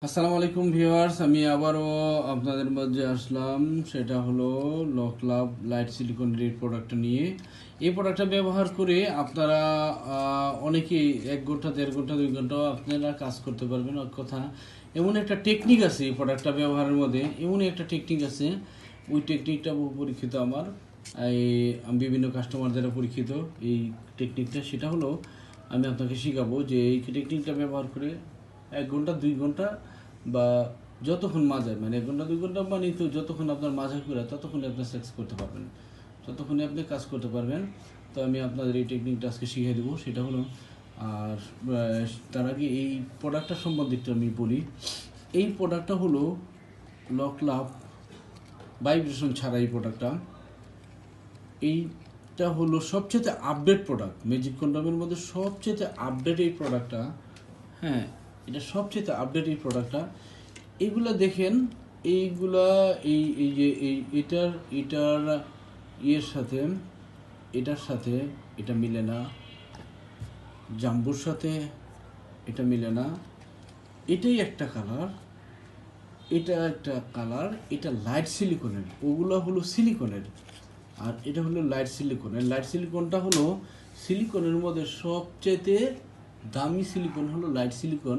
আসসালামু আলাইকুম ভিউয়ার্স, আমি আবারও আপনাদের মধ্যে আসলাম। সেটা হলো লকলাভ লাইট সিলিকনের এই প্রোডাক্টটা নিয়ে। এই প্রোডাক্টটা ব্যবহার করে আপনারা অনেকেই 1 ঘন্টা 1.5 ঘন্টা 2 ঘন্টাও আপনারা কাজ করতে পারবেন। এক কথা, এমন একটা টেকনিক আছে এই প্রোডাক্টটা ব্যবহারের মধ্যে, এমনই একটা টেকনিক আছে। ওই টেকনিকটা বহু পরীক্ষিত আমার, এই বিভিন্ন কাস্টমার দ্বারা পরীক্ষিত এই টেকনিকটা। সেটা হলো আমি আপনাকে শেখাবো যে এই টেকনিকটা ব্যবহার করে 1 ঘন্টা 2 ঘন্টা বা যতক্ষণ মাজায়, মানে 1 ঘন্টা 2 ঘন্টা মানে তো যতক্ষণ আপনার মাজা করে ততক্ষণে আপনি সেক্স করতে পারবেন, ততক্ষণে আপনি কাজ করতে পারবেন। তো আমি আপনাদের এই টেকনিকটা আজকে শিখিয়ে দেবো। সেটা হলো, আর তার আগে এই প্রোডাক্টটা সম্বন্ধে একটু আমি বলি। এই প্রোডাক্টটা হলো লকলাভ ভাইব্রেশন ছাড়া এই প্রোডাক্টটা। এইটা হলো সবচেয়ে আপডেট প্রোডাক্ট, ম্যাজিক কন্ডমের মধ্যে সবচেয়ে আপডেট এই প্রোডাক্টটা। হ্যাঁ, এটা সবচেয়ে আপডেট এই প্রোডাক্টটা। এইগুলা দেখেন, এইগুলা এই এই যে এটার এটার ইয়ের সাথে, এটার সাথে এটা মিলে না, জাম্বুর সাথে এটা মিলে না। এটাই একটা কালার, এটা একটা কালার, এটা লাইট সিলিকনের, ওগুলো হলো সিলিকনের, আর এটা হলো লাইট সিলিকনের। লাইট সিলিকনটা হলো সিলিকনের মধ্যে সবচেয়ে দামি সিলিকন হলো লাইট সিলিকন।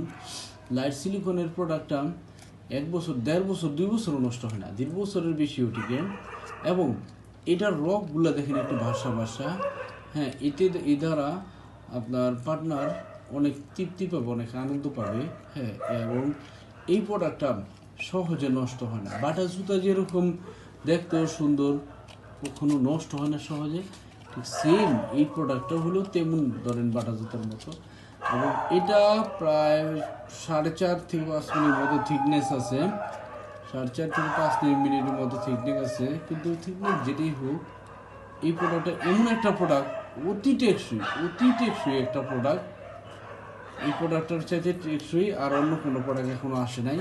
লাইট সিলিকনের প্রোডাক্টটা 1 বছর 1.5 বছর 2 বছরও নষ্ট হয় না, 1.5 বছরের বেশিও টিকে। এবং এটার রকগুলো দেখেন একটু ভাসা ভাসা। হ্যাঁ, এই দ্বারা আপনার পার্টনার অনেক তৃপ্তি পাবে, অনেক আনন্দ পাবে। হ্যাঁ, এবং এই প্রোডাক্টটা সহজে নষ্ট হয় না। বাটা জুতা যেরকম দেখতেও সুন্দর, কখনো নষ্ট হয় না সহজে, ঠিক সেম এই প্রোডাক্টটা হলো তেমন, ধরেন বাটা জুতার মতো। এবং এটা প্রায় 4.5 থেকে 5 মিনিটের মতো থিকনেস আছে, 4.5 থেকে 5 মিনিটের মতো থিকনেস আছে। কিন্তু থিকনেস যেটাই হোক, এই প্রোডাক্টটা এমন একটা প্রোডাক্ট, অতি টেকসই একটা প্রোডাক্ট। এই প্রোডাক্টটার চাইতে টেকসই আর অন্য কোনো প্রোডাক্ট এখনও আসে নাই।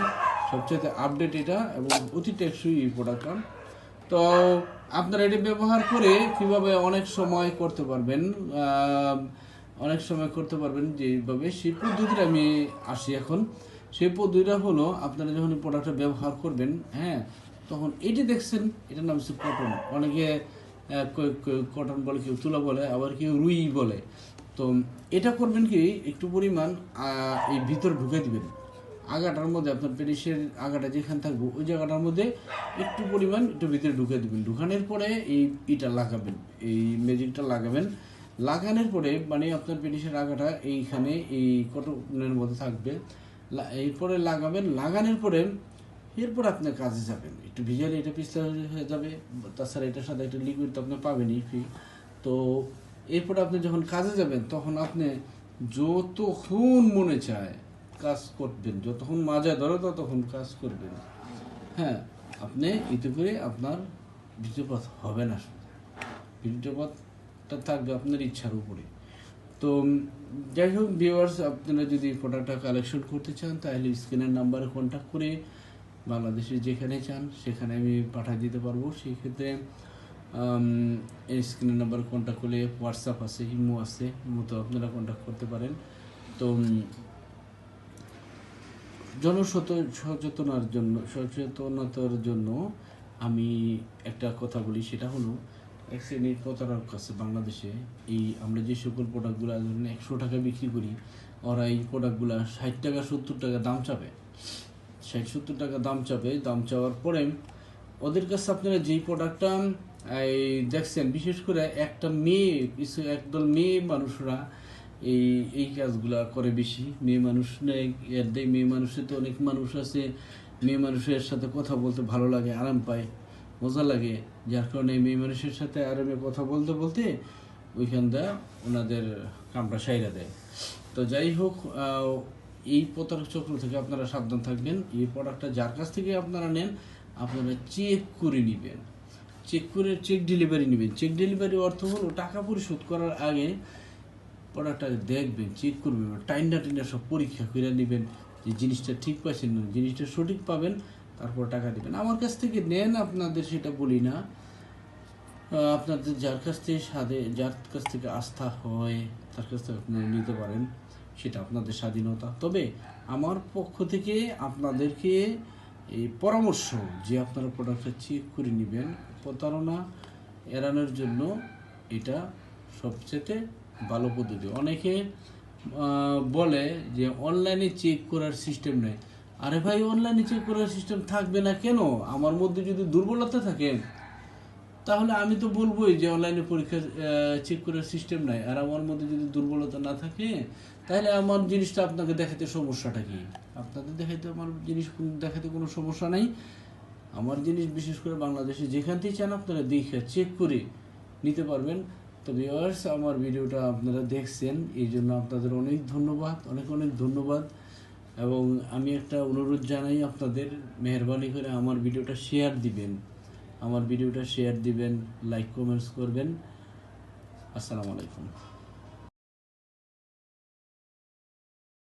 সবচেয়ে আপডেট এটা এবং অতি টেকসই এই প্রোডাক্টটা। তো আপনারা এটি ব্যবহার করে কীভাবে অনেক সময় করতে পারবেন, যেভাবে সেই পদ্ধতিটা আমি আসি এখন। সেই পদ্ধতিটা হলো, আপনারা যখন এই প্রোডাক্টটা ব্যবহার করবেন, হ্যাঁ, তখন এটি দেখছেন, এটার নাম হচ্ছে কটন। অনেকে কটন বলে, কেউ তুলা বলে, আবার কেউ রুই বলে। তো এটা করবেন কি, একটু পরিমাণ এই ভিতরে ঢুকে দিবেন আগাটার মধ্যে, আপনার পেনিসের আগাটা যেখানে থাকবে ওই জায়গাটার মধ্যে একটু পরিমাণ একটু ভিতরে ঢুকে দেবেন। ঢুকানোর পরে এইটা লাগাবেন, এই ম্যাজিকটা লাগাবেন। লাগানোর পরে মানে আপনার পেনিসের আগাটা এইখানে এই কটনের মধ্যে থাকবে। এরপরে লাগাবেন, লাগানোর পরে এরপর আপনি কাজে যাবেন। একটু ভিজালে এটা পিস্তা হয়ে যাবে, তাছাড়া এটার সাথে একটা লিকুইড তো আপনি পাবেনই ফ্রি। তো এরপরে আপনি যখন কাজে যাবেন, তখন আপনি যতক্ষণ মনে চায় কাজ করবেন, যতক্ষণ মাজা ধরো ততক্ষণ কাজ করবেন। হ্যাঁ, আপনি এতে করে আপনার বীর্যপাত হবে না, বীর্যপাতটা থাকবে আপনার ইচ্ছার উপরে। তো যাই হোক ভিউয়ার্স, আপনারা যদি প্রোডাক্টটা কালেকশন করতে চান, তাহলে স্ক্রিনের নাম্বারে কন্ট্যাক্ট করে বাংলাদেশে যেখানে চান সেখানে আমি পাঠিয়ে দিতে পারবো। সেই ক্ষেত্রে এই স্ক্রিনের নাম্বারে কন্ট্যাক্ট করলে হোয়াটসঅ্যাপ আছে, ইমো আছে, ইমোতে আপনারা কন্ট্যাক্ট করতে পারেন। তো সচেতনতার জন্য আমি একটা কথা বলি। সেটা হলো, এক শ্রেণীর প্রতারক আছে বাংলাদেশে। এই আমরা যে সকল প্রোডাক্টগুলো ধরুন 100 টাকা বিক্রি করি, ওরা এই প্রোডাক্টগুলো 60 টাকা 70 টাকা দাম চাবে। 60-70 টাকা দাম চাবে। দাম চাওয়ার পরে ওদের কাছে আপনারা যেই প্রোডাক্টটা এই দেখছেন, বিশেষ করে একটা মেয়ে, কিছু একদল মেয়ে মানুষরা এই এই কাজগুলা করে বেশি। মেয়ে মানুষ নেই এর দেয়, মেয়ে মানুষের তো অনেক মানুষ আছে, মেয়ে মানুষের সাথে কথা বলতে ভালো লাগে, আরাম পায়, মজা লাগে, যার কারণে মেয়ে মানুষের সাথে আরামে কথা বলতে বলতে ওইখানটা ওনাদের কামটা সাইরা দেয়। তো যাই হোক, এই প্রতারক চক্র থেকে আপনারা সাবধান থাকবেন। এই প্রোডাক্টটা যার কাছ থেকে আপনারা নেন, আপনারা চেক করে নেবেন, চেক ডেলিভারি নেবেন। চেক ডেলিভারি অর্থ হলো টাকা পরিশোধ করার আগে প্রোডাক্টটা দেখবেন, চেক করবেন, টাইনা সব পরীক্ষা করে নেবেন যে জিনিসটা ঠিক পাচ্ছেন না, জিনিসটা সঠিক পাবেন, তারপর টাকা দেবেন। আমার কাছ থেকে নেন, আপনাদের সেটা বলি না। আপনাদের যার কাছ থেকে আস্থা হয় তার কাছ থেকে আপনারা নিতে পারেন। সেটা আপনাদের স্বাধীনতা। তবে আমার পক্ষ থেকে আপনাদেরকে এই পরামর্শ যে আপনারা প্রোডাক্টটা চেক করে নেবেন, প্রতারণা এড়ানোর জন্য এটা সবচেয়ে ভালো পদ্ধতি। অনেকে বলে যে অনলাইনে চেক করার সিস্টেম নেই। আরে ভাই, অনলাইনে চেক করার সিস্টেম থাকবে না কেন? আমার মধ্যে যদি দুর্বলতা থাকে তাহলে আমি তো বলবোই যে অনলাইনে পরীক্ষা চেক করার সিস্টেম নাই। আর আমার মধ্যে যদি দুর্বলতা না থাকে তাহলে আমার জিনিসটা আপনাকে দেখাতে সমস্যাটা কি? আপনাদের দেখাতে আমার জিনিস দেখাতে কোনো সমস্যা নাই। আমার জিনিস বিশেষ করে বাংলাদেশে যেখান থেকে চান আপনারা দেখে চেক করে নিতে পারবেন। তো ভিউয়ার্স, আমার ভিডিওটা আপনারা দেখছেন, এই জন্য আপনাদের অনেক ধন্যবাদ, অনেক অনেক ধন্যবাদ। এবং আমি একটা অনুরোধ জানাই আপনাদের, মেহরবানি করে আমার ভিডিওটা শেয়ার দিবেন, লাইক কমেন্টস করবেন। আসসালামু আলাইকুম।